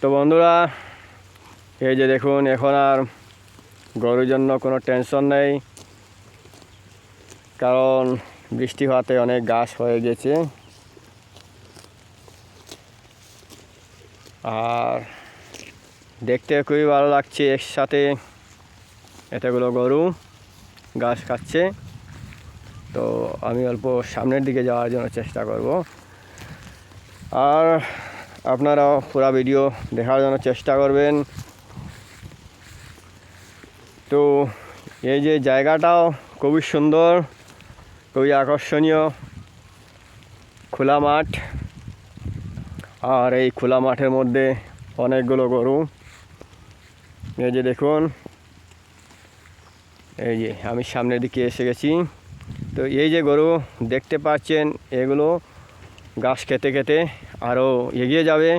তো বন্ধুরা, এই যে দেখুন, এখন আর গরুর জন্য কোনো টেনশন নেই, কারণ বৃষ্টি হওয়াতে অনেক ঘাস হয়ে গেছে। আর দেখতে খুবই ভালো লাগছে, একসাথে এতগুলো গরু ঘাস খাচ্ছে। তো আমি অল্প সামনের দিকে যাওয়ার জন্য চেষ্টা করব, আর আপনারাও পুরো ভিডিও দেখার জন্য চেষ্টা করবেন। তো এই যে জায়গাটাও খুবই সুন্দর, খুবই আকর্ষণীয়, খোলা মাঠ। আর এই খোলা মাঠের মধ্যে অনেকগুলো গরু। এই যে দেখুন, এই যে আমি সামনের দিকে এসে গেছি। তো এই যে গরু দেখতে পাচ্ছেন, এগুলো ঘাস খেতে খেতে আরও এগিয়ে যাবে,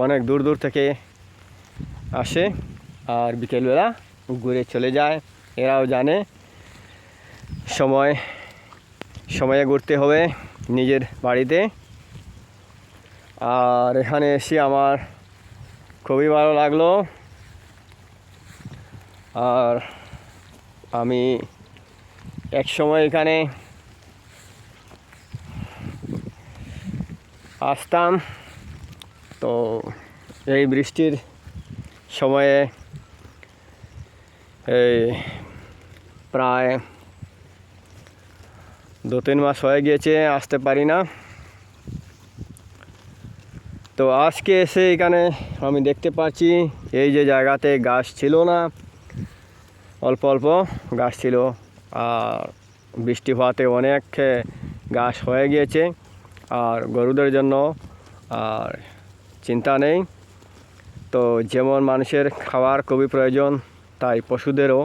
অনেক দূর দূর থেকে আসে আর বিকেলবেলা ঘুরে চলে যায়। এরাও জানে সময়ে ঘুরতে হবে নিজের বাড়িতে। আর এখানে এসে আমার খুবই ভালো লাগলো। আর আমি এক সময় এখানে আসতাম, তো এই বৃষ্টির সময়ে এই প্রায় 2-3 মাস হয়ে গিয়েছে আসতে পারি না। তো আজকে এসে এখানে আমি দেখতে পাচ্ছি, এই যে জায়গাতে ঘাস ছিল না, অল্প অল্প ঘাস ছিল, আর বৃষ্টি হওয়াতে অনেক ঘাস হয়ে গিয়েছে। আর গরুদের জন্য আর চিন্তা নেই। তো যেমন মানুষের খাওয়ার খুবই প্রয়োজন, তাই পশুদেরও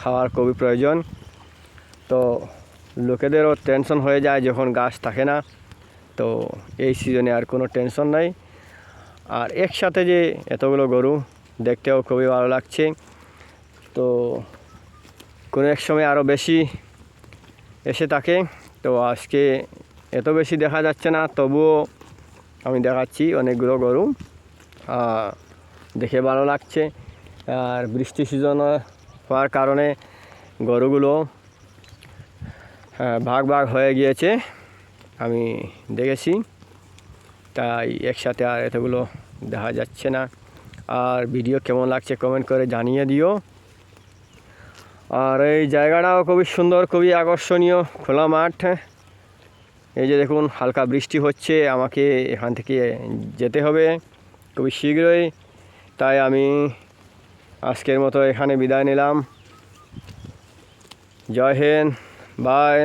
খাওয়ার খুবই প্রয়োজন। তো লোকেদেরও টেনশন হয়ে যায় যখন ঘাস থাকে না। তো এই সিজনে আর কোনো টেনশন নাই। আর একসাথে যে এতগুলো গরু দেখতেও খুবই ভালো লাগছে। তো কোনো এক সময় আরও বেশি এসে থাকে। তো আজকে এত বেশি দেখা যাচ্ছে না, তবুও আমি দেখাচ্ছি অনেকগুলো গরু, দেখে ভালো লাগছে। আর বৃষ্টি সিজন হওয়ার কারণে গরুগুলো ভাগ ভাগ হয়ে গিয়েছে, আমি দেখেছি। তাই একসাথে আর এতগুলো দেখা যাচ্ছে না। আর ভিডিও কেমন লাগছে কমেন্ট করে জানিয়ে দিও। আর এই জায়গাটাও খুবই সুন্দর, খুবই আকর্ষণীয়, খোলা মাঠ। এই যে দেখুন, হালকা বৃষ্টি হচ্ছে, আমাকে এখান থেকে যেতে হবে খুবই শীঘ্রই। তাই আমি আজকের মতো এখানে বিদায় নিলাম। জয় হিন্দ, বাই।